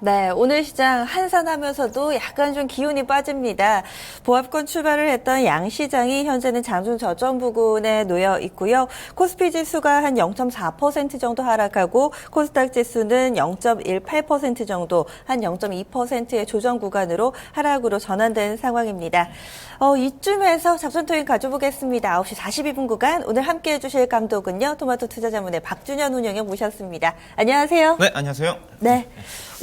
네, 오늘 시장 한산하면서도 약간 좀 기운이 빠집니다. 보합권 출발을 했던 양시장이 현재는 장중 저점 부근에 놓여 있고요. 코스피 지수가 한 0.4% 정도 하락하고 코스닥 지수는 0.18% 정도, 한 0.2%의 조정 구간으로 하락으로 전환된 상황입니다. 이쯤에서 작전 토인 가져보겠습니다. 9시 42분 구간 오늘 함께해 주실 감독은요. 토마토 투자자문의 박준현 운영에 모셨습니다. 안녕하세요. 네, 안녕하세요. 네.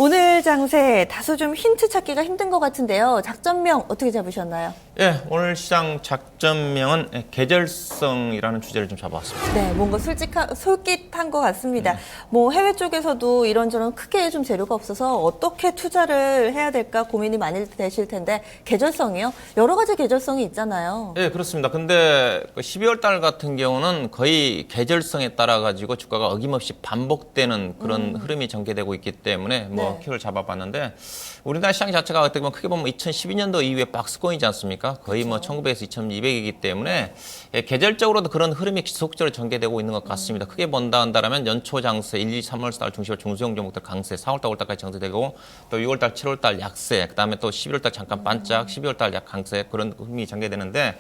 오늘 장세 다소 좀 힌트 찾기가 힘든 것 같은데요. 작전명 어떻게 잡으셨나요? 예, 오늘 시장 작전명은 계절성이라는 주제를 좀 잡아왔습니다. 네, 뭔가 솔깃한 것 같습니다. 뭐 해외 쪽에서도 이런저런 크게 좀 재료가 없어서 어떻게 투자를 해야 될까 고민이 많이 되실 텐데 계절성이요? 여러 가지 계절성이 있잖아요. 예, 그렇습니다. 근데 12월 달 같은 경우는 거의 계절성에 따라 가지고 주가가 어김없이 반복되는 그런 흐름이 전개되고 있기 때문에 뭐 네. 키를 잡아봤는데 우리나라 시장 자체가 어떻게 보면 크게 보면 2012년도 이후에 박스권이지 않습니까? 거의 뭐 1900에서 2200이기 때문에 예, 계절적으로도 그런 흐름이 지속적으로 전개되고 있는 것 같습니다. 크게 본다 한다면 연초 장세 1, 2, 3월 달 중심으로 중소형 종목들 강세, 4월 달, 5월 달까지 정세되고 또 6월 달, 7월 달 약세, 그다음에 또 11월 달 잠깐 반짝, 12월 달 약 강세 그런 흐름이 전개되는데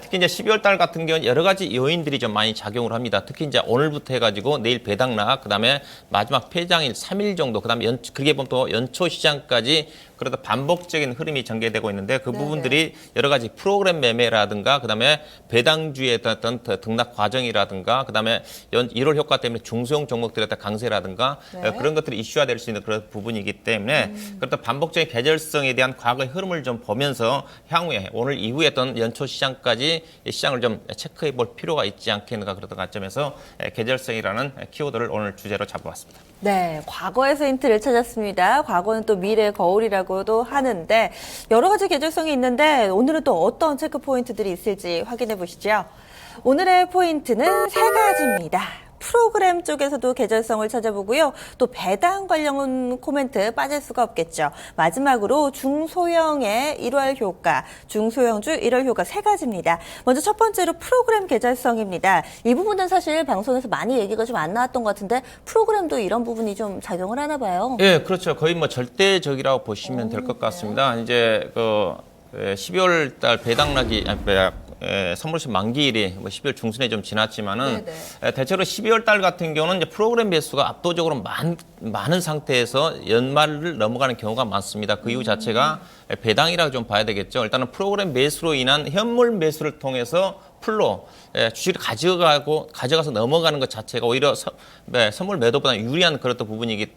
특히 이제 12월 달 같은 경우는 여러 가지 요인들이 좀 많이 작용을 합니다. 특히 이제 오늘부터 해가지고 내일 배당락, 그다음에 마지막 폐장일 3일 정도, 그다음에 그렇게 보면 또 연초 시장까지 그래도 반복적인 흐름이 전개되고 있는데 그 부분들이 여러 가지 프로그램 매매라든가 그다음에 배당주의 어떤 등락 과정이라든가 그다음에 1월 효과 때문에 중소형 종목들의 강세라든가 그런 것들이 이슈화 될 수 있는 그런 부분이기 때문에 그렇다 반복적인 계절성에 대한 과거의 흐름을 좀 보면서 향후에 오늘 이후에 어떤 연초 시장까지 시장을 좀 체크해 볼 필요가 있지 않겠는가 그런 관점에서 계절성이라는 키워드를 오늘 주제로 잡아봤습니다. 네, 과거에서 힌트를 찾았습니다. 과거는 또 미래의 거울이라고도 하는데 여러 가지 계절성이 있는데 오늘은 또 어떤 체크 포인트들이 있을지 확인해 보시죠. 오늘의 포인트는 세 가지입니다. 프로그램 쪽에서도 계절성을 찾아보고요. 또 배당 관련 코멘트 빠질 수가 없겠죠. 마지막으로 중소형의 1월 효과, 중소형주 1월 효과 세 가지입니다. 먼저 첫 번째로 프로그램 계절성입니다. 이 부분은 사실 방송에서 많이 얘기가 좀 안 나왔던 것 같은데 프로그램도 이런 부분이 좀 작용을 하나 봐요. 예, 그렇죠. 거의 뭐 절대적이라고 보시면 될 것 같습니다. 이제 12월 달 배당락이 선물시 만기일이 12월 중순에 좀 지났지만은 대체로 12월 달 같은 경우는 이제 프로그램 배수가 압도적으로 많은 상태에서 연말을 넘어가는 경우가 많습니다. 그 이유 자체가 배당이라고 좀 봐야 되겠죠. 일단은 프로그램 매수로 인한 현물 매수를 통해서 풀로 주식을 가져가서 넘어가는 것 자체가 오히려 선물 매도보다 유리한 그런 부분이기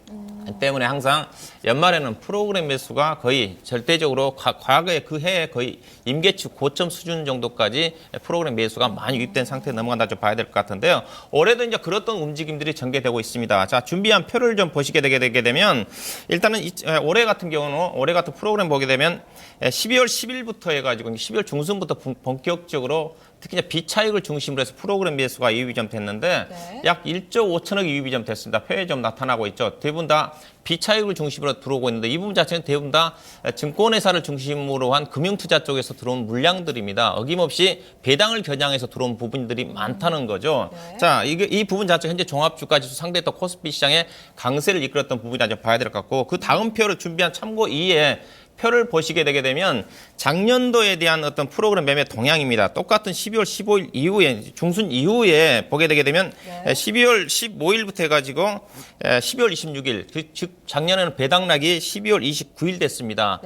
때문에 항상 연말에는 프로그램 매수가 거의 절대적으로 과거에 그 해에 거의 임계치 고점 수준 정도까지 프로그램 매수가 많이 유입된 상태에 넘어간다 좀 봐야 될 것 같은데요. 올해도 이제 그랬던 움직임들이 전개되고 있습니다. 자, 준비한 표를 좀 보시게 되게 되면 일단은 올해 같은 경우는 올해 같은 프로그램 보게 되면 12월 10일부터 해가지고 12월 중순부터 본격적으로 특히 이제 비차익을 중심으로 해서 프로그램 매수가 유입이 좀 됐는데 약 1조 5천억 유입이 좀 됐습니다. 표에 좀 나타나고 있죠. 대부분 다 비차익을 중심으로 들어오고 있는데 이 부분 자체는 대부분 다 증권회사를 중심으로 한 금융투자 쪽에서 들어온 물량들입니다. 어김없이 배당을 겨냥해서 들어온 부분들이 많다는 거죠. 자, 이 부분 자체 현재 종합주가지수 상대 또 코스피 시장의 강세를 이끌었던 부분이라 좀 봐야 될 것 같고 그 다음 표를 준비한 참고 2에 표를 보시게 되게 되면 작년도에 대한 어떤 프로그램 매매 동향입니다. 똑같은 12월 15일 이후에 중순 이후에 보게 되게 되면 12월 15일부터 해가지고 12월 26일 즉 작년에는 배당락이 12월 29일 됐습니다.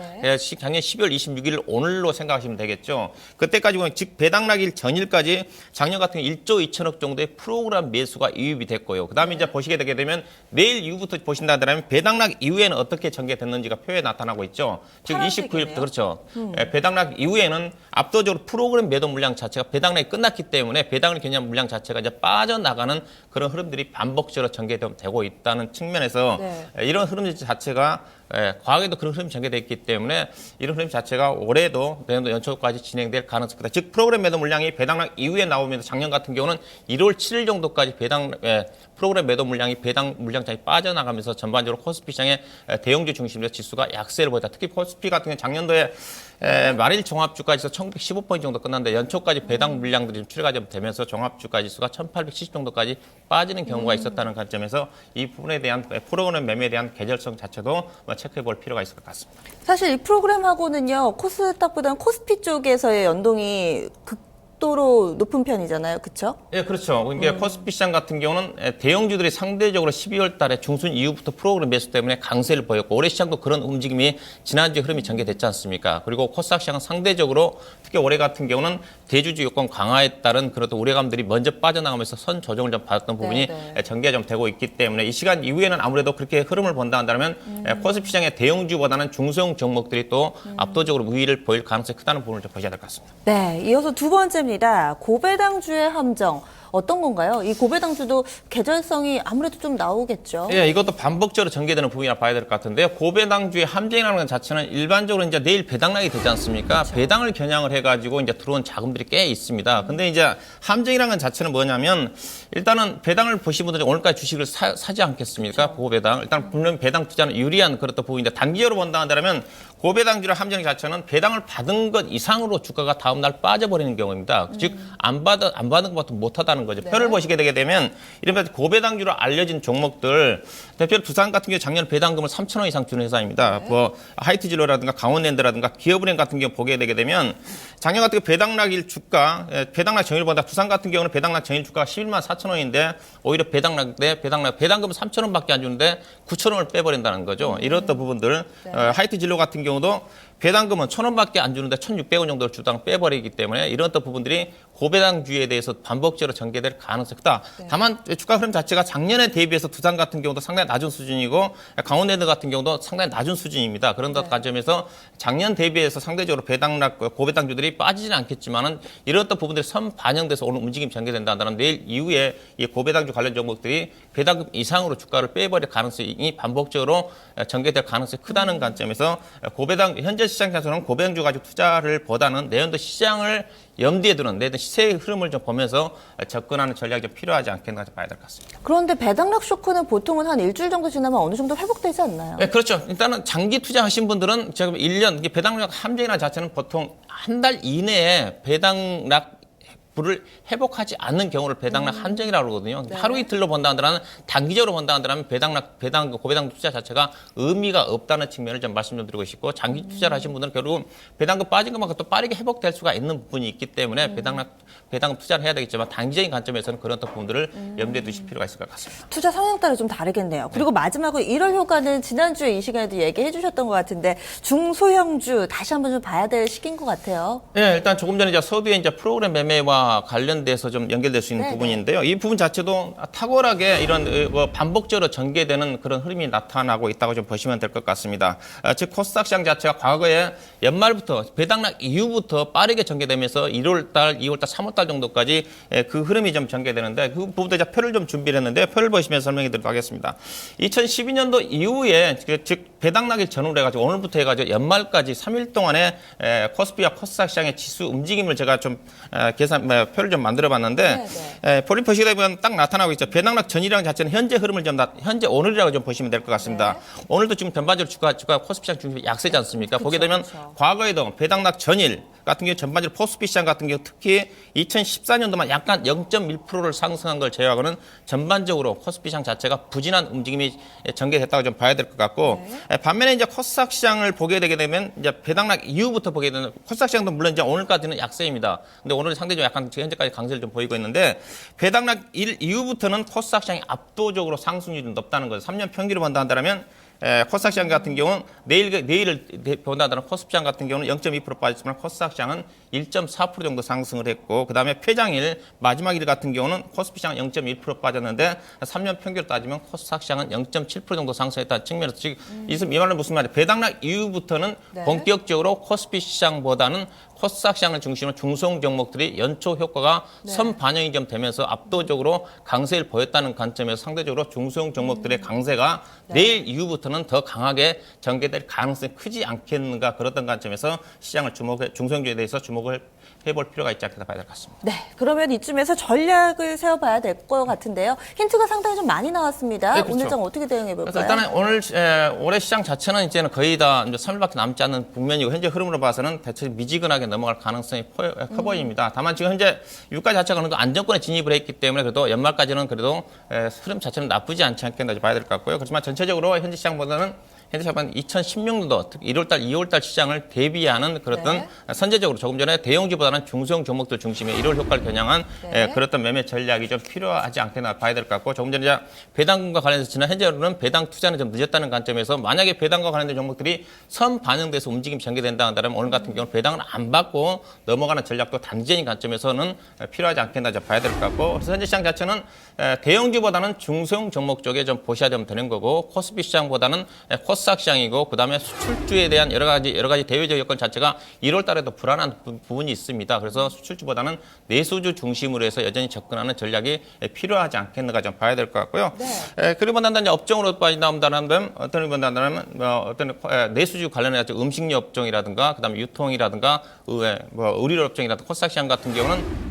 작년 12월 26일 오늘로 생각하시면 되겠죠. 그때까지 보면 즉 배당락일 전일까지 작년 같은 경우 1조 2천억 정도의 프로그램 매수가 유입이 됐고요. 그다음에 이제 보시게 되게 되면 내일 이후부터 보신다면 배당락 이후에는 어떻게 전개됐는지가 표에 나타나고 있죠. 즉 29일부터 그렇죠. 배당락 이후에는 압도적으로 프로그램 매도 물량 자체가 배당락이 끝났기 때문에 배당을 겨냥한 물량 자체가 이제 빠져나가는 그런 흐름들이 반복적으로 전개되고 있다는 측면에서 이런 흐름 자체가 과거에도 그런 흐름이 전개됐기 때문에 이런 흐름 자체가 올해도 내년도 연초까지 진행될 가능성이 있다. 즉 프로그램 매도 물량이 배당락 이후에 나오면서 작년 같은 경우는 1월 7일 정도까지 프로그램 매도 물량이 배당 물량장이 빠져나가면서 전반적으로 코스피 시장의 대형주 중심으로 지수가 약세를 보였다. 특히 코스피 같은 경우는 작년도에 말일 종합주가지수 1915포인트 정도 끝났는데 연초까지 배당 물량들이 좀 출회가 좀 되면서 종합주가지수가 1870 정도까지 빠지는 경우가 있었다는 관점에서 이 부분에 대한 프로그램 매매에 대한 계절성 자체도 체크해 볼 필요가 있을 것 같습니다. 사실 이 프로그램하고는요, 코스닥보다는 코스피 쪽에서의 연동이 극도로 높은 편이잖아요. 그렇죠? 예, 그렇죠. 이게 코스피 시장 같은 경우는 대형주들이 상대적으로 12월 달에 중순 이후부터 프로그램 매수 때문에 강세를 보였고 올해 시장도 그런 움직임이 지난주에 흐름이 전개됐지 않습니까? 그리고 코스닥 시장은 상대적으로 특히 올해 같은 경우는 대주주 요건 강화에 따른 그런 우려감들이 먼저 빠져나가면서 선 조정을 좀 받았던 부분이 전개가 좀 되고 있기 때문에 이 시간 이후에는 아무래도 그렇게 흐름을 본다 한다면 코스피 시장의 대형주보다는 중소형 종목들이 또 압도적으로 우위를 보일 가능성이 크다는 부분을 좀 보셔야 될 것 같습니다. 네, 이어서 두 번째입니다. 고배당주의 함정. 어떤 건가요? 이 고배당주도 계절성이 아무래도 좀 나오겠죠. 예, 이것도 반복적으로 전개되는 부분이라 봐야 될 것 같은데요. 고배당주의 함정이라는 것 자체는 일반적으로 이제 내일 배당락이 되지 않습니까? 그렇죠. 배당을 겨냥을 해가지고 이제 들어온 자금들이 꽤 있습니다. 근데 이제 함정이라는 것 자체는 뭐냐면 일단은 배당을 보신 분들이 오늘까지 주식을 사지 않겠습니까? 그렇죠. 고배당. 일단 물론 배당 투자는 유리한 그렇다 부분인데 단기적으로 본다 한다면 고배당주의 함정 자체는 배당을 받은 것 이상으로 주가가 다음 날 빠져버리는 경우입니다. 즉 안 받은 것부터 못하다는 거죠. 네. 표를 보시게 되게 되면 이른바 고배당주로 알려진 종목들 대표로 두산 같은 경우 작년 배당금을 3,000원 이상 주는 회사입니다. 네. 뭐 하이트진로라든가 강원랜드라든가 기업은행 같은 경우 보게 되게 되면 작년 같은 경우 배당락일 주가 배당락 전일 보다 두산 같은 경우는 배당락 전일 주가가 11만 4천 원인데 오히려 배당락 때 배당금은 3,000원밖에 안 주는데 9,000원을 빼버린다는 거죠. 이렇던 부분들 네. 하이트진로 같은 경우도 배당금은 1,000원밖에 안 주는데 1,600원 정도를 주당 빼버리기 때문에 이런 또 부분들이 고배당주에 대해서 반복적으로 전개될 가능성이 크다. 네. 다만 주가 흐름 자체가 작년에 대비해서 두산 같은 경우도 상당히 낮은 수준이고 강원랜드 같은 경우도 상당히 낮은 수준입니다. 그런 것 관점에서 작년 대비해서 상대적으로 배당락 고배당주들이 빠지지는 않겠지만은 이런 또 부분들이 선 반영돼서 오늘 움직임 전개된다 한다면 내일 이후에 이 고배당주 관련 종목들이 배당금 이상으로 주가를 빼버릴 가능성이 반복적으로 전개될 가능성이 크다는 관점에서 고배당 현재 시장에서는 고배당주 가지고 투자를 보다는 내년도 시장을 염두에 두는 내년 시세의 흐름을 좀 보면서 접근하는 전략이 좀 필요하지 않겠나 봐야 될 것 같습니다. 그런데 배당락 쇼크는 보통은 한 일주일 정도 지나면 어느 정도 회복되지 않나요? 네, 그렇죠. 일단은 장기 투자하신 분들은 지금 1년 이게 배당락 함정이라는 자체는 보통 한 달 이내에 배당락 불을 회복하지 않는 경우를 배당락 함정이라고 그러거든요. 네. 하루 이틀로 본다 한다면 단기적으로 본다 한다면 고배당 투자 자체가 의미가 없다는 측면을 좀 말씀 좀 드리고 싶고 장기 투자를 하신 분들은 결국 배당금 빠진 것만큼 또 빠르게 회복될 수가 있는 부분이 있기 때문에 배당금 투자를 해야 되겠지만 단기적인 관점에서는 그런 부분들을 염두에 두실 필요가 있을 것 같습니다. 투자 성향 따라 좀 다르겠네요. 그리고 마지막으로 1월 효과는 지난주에 이 시간에도 얘기해 주셨던 것 같은데 중소형주 다시 한번 좀 봐야 될 시기인 것 같아요. 네, 일단 조금 전에 이제 서두에 이제 프로그램 매매와 관련돼서 좀 연결될 수 있는 네네. 부분인데요. 이 부분 자체도 탁월하게 이런 반복적으로 전개되는 그런 흐름이 나타나고 있다고 좀 보시면 될 것 같습니다. 즉 코스닥 시장 자체가 과거에 연말부터 배당락 이후부터 빠르게 전개되면서 1월달, 2월달, 3월달 정도까지 그 흐름이 좀 전개되는데 그 부분도 이제 표를 좀 준비를 했는데 표를 보시면서 설명해 드리도록 하겠습니다. 2012년도 이후에 즉 배당락일 전후로 해가지고 오늘부터 해가지고 연말까지 3일 동안에 코스피와 코스닥 시장의 지수 움직임을 제가 좀 표를 좀 만들어봤는데 볼이 보시게 되면 딱 나타나고 있죠. 배당락 전이랑 자체는 현재 흐름을 좀 현재 오늘이라고 좀 보시면 될 것 같습니다. 네. 오늘도 지금 전반적으로 주가 코스피 시장 중심이 약세지 않습니까? 그쵸, 보게 되면 그쵸. 과거에도 배당락 전일 같은 경우 전반적으로 코스피 시장 같은 경우 특히 2014년도만 약간 0.1%를 상승한 걸 제외하고는 전반적으로 코스피 시장 자체가 부진한 움직임이 전개됐다고 좀 봐야 될 것 같고 반면에 이제 코스닥 시장을 보게 되게 되면 이제 배당락 이후부터 보게 되는 코스닥 시장도 물론 이제 오늘까지는 약세입니다. 근데 오늘은 상대적으로 약간 현재까지 강세를 좀 보이고 있는데 배당락 일 이후부터는 코스닥 시장이 압도적으로 상승률이 높다는 거죠. 3년 평균으로 본다 한다면 코스닥 시장 같은 경우는 내일을 본다 한다면 코스피 시장 같은 경우는 0.2% 빠졌지만 코스닥 시장은 1.4% 정도 상승을 했고 그다음에 폐장일 마지막 일 같은 경우는 코스피 시장은 0.1% 빠졌는데 3년 평균으로 따지면 코스닥 시장은 0.7% 정도 상승했다는 측면에서 지금 이 말은 무슨 말이에요? 배당락 이후부터는 본격적으로 코스피 시장보다는 코스닥 시장을 중심으로 중소형 종목들이 연초 효과가 선 반영이 좀 되면서 압도적으로 강세를 보였다는 관점에서 상대적으로 중소형 종목들의 강세가 내일 이후부터는 더 강하게 전개될 가능성이 크지 않겠는가 그렇던 관점에서 시장을 중소형주에 대해서 주목을 해볼 필요가 있지 않겠다 봐야 될 것 같습니다. 네, 그러면 이쯤에서 전략을 세워봐야 될 것 같은데요. 힌트가 상당히 좀 많이 나왔습니다. 네, 그렇죠. 오늘 장 어떻게 대응해볼까요? 그래서 일단은 오늘 올해 시장 자체는 이제는 거의 다 이제 3일밖에 남지 않은 국면이고 현재 흐름으로 봐서는 대체 미지근하게 넘어갈 가능성이 커 보입니다. 다만 지금 현재 유가 자체가 어느 정도 안정권에 진입을 했기 때문에 그래도 연말까지는 그래도 흐름 자체는 나쁘지 않지 않겠나 봐야 될 것 같고요. 그렇지만 전체적으로 현재 시장보다는 현대차는 2016년도 1월달, 2월달 시장을 대비하는 그런 선제적으로 조금 전에 대형주보다는 중소형 종목들 중심의 1월 효과를 겨냥한 그런 매매 전략이 좀 필요하지 않겠나 봐야 될 것 같고 조금 전에 배당금과 관련해서 지난 현재로는 배당 투자는 좀 늦었다는 관점에서 만약에 배당과 관련된 종목들이 선 반영돼서 움직임이 전개된다 한다면 오늘 같은 경우는 배당을 안 받고 넘어가는 전략도 단기적인 관점에서는 필요하지 않겠나 봐야 될 것 같고 그래서 현재 시장 자체는 대형주보다는 중소형 종목 쪽에 좀 보셔야 되는 거고 코스피 시장보다는 코스닥 시장이고 그다음에 수출주에 대한 여러 가지 대외적 여건 자체가 1월 달에도 불안한 부분이 있습니다. 그래서 수출주보다는 내수주 중심으로 해서 여전히 접근하는 전략이 필요하지 않겠는가 좀 봐야 될 것 같고요. 그리고 난 이제 업종으로 나온다면 어떤 내수주 관련해서 음식료 업종이라든가 그다음에 유통이라든가 의료 업종이라든가 코스닥 시장 같은 경우는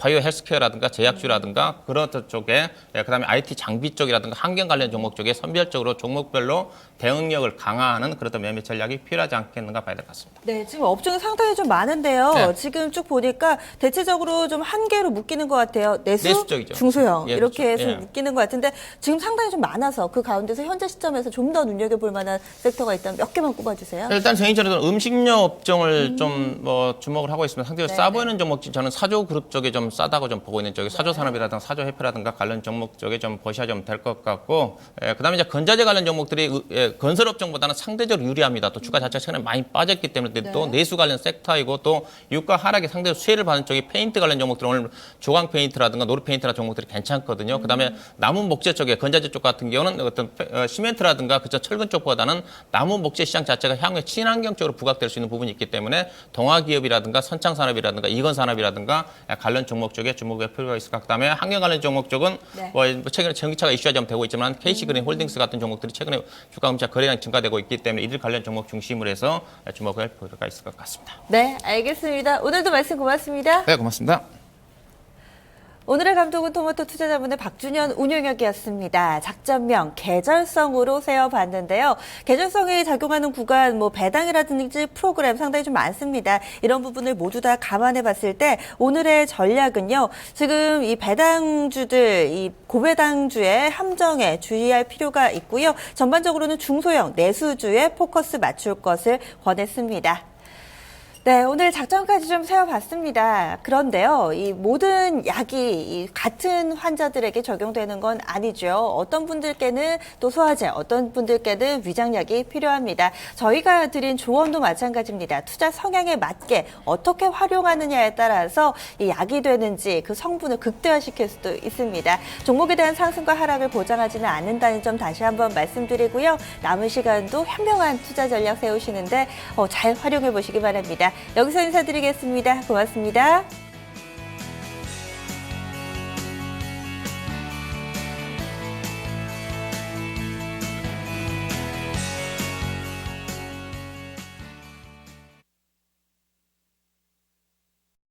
바이오 헬스케어라든가 제약주라든가 그런 쪽에 그다음에 IT 장비 쪽이라든가 환경 관련 종목 쪽에 선별적으로 종목별로 대응력을 강화하는 그런 매매 전략이 필요하지 않겠는가 봐야 될 것 같습니다. 네, 지금 업종이 상당히 좀 많은데요. 네. 지금 쭉 보니까 대체적으로 좀 한 개로 묶이는 것 같아요. 내수 쪽이죠. 중소형 예, 이렇게 그렇죠. 해서 예. 묶이는 것 같은데 지금 상당히 좀 많아서 그 가운데서 현재 시점에서 좀 더 눈여겨볼 만한 섹터가 있다면 몇 개만 꼽아주세요. 일단 개인적으로 음식료 업종을 좀 주목을 하고 있습니다. 상대적으로 싸 보이는 종목 저는 사조 그룹 쪽에 좀 싸다고 좀 보고 있는 쪽에 사조 산업이라든가 사조 해프라든가 관련 종목 쪽에 좀 보셔야 좀 될 것 같고 그다음에 이제 건자재 관련 종목들이 건설 업종보다는 상대적으로 유리합니다. 또 주가 자체가 최근에 많이 빠졌기 때문에 또 내수 관련 섹터이고 또 유가 하락에 상대적으로 수혜를 받는 쪽이 페인트 관련 종목들 오늘 조광 페인트라든가 노루 페인트라는 종목들이 괜찮거든요. 그다음에 나무 목재 쪽에 건자재 쪽 같은 경우는 어떤 시멘트라든가 그저 철근 쪽보다는 나무 목재 시장 자체가 향후에 친환경 쪽으로 부각될 수 있는 부분이 있기 때문에 동화기업이라든가 선창산업이라든가 이건산업이라든가 관련 종목 쪽에 주목할 필요가 있을 것 같고 그다음에 환경 관련 종목 쪽은 최근에 전기차가 이슈가 좀 되고 있지만 KC그린 홀딩스 같은 종목들이 최근에 주가 음차 거래량 증가되고 있기 때문에 이들 관련 종목 중심으로 해서 주목할 필요가 있을 것 같습니다. 네, 알겠습니다. 오늘도 말씀 고맙습니다. 네, 고맙습니다. 오늘의 감독은 토마토 투자자분의 박준현 운용역이었습니다. 작전명 계절성으로 세워봤는데요. 계절성이 작용하는 구간, 배당이라든지 프로그램 상당히 좀 많습니다. 이런 부분을 모두 다 감안해 봤을 때 오늘의 전략은요. 지금 이 배당주들, 이 고배당주의 함정에 주의할 필요가 있고요. 전반적으로는 중소형 내수주에 포커스 맞출 것을 권했습니다. 네, 오늘 작전까지 좀 세워봤습니다. 그런데요, 이 모든 약이 같은 환자들에게 적용되는 건 아니죠. 어떤 분들께는 또 소화제, 어떤 분들께는 위장약이 필요합니다. 저희가 드린 조언도 마찬가지입니다. 투자 성향에 맞게 어떻게 활용하느냐에 따라서 이 약이 되는지 그 성분을 극대화시킬 수도 있습니다. 종목에 대한 상승과 하락을 보장하지는 않는다는 점 다시 한번 말씀드리고요. 남은 시간도 현명한 투자 전략 세우시는데 잘 활용해 보시기 바랍니다. 여기서 인사드리겠습니다. 고맙습니다.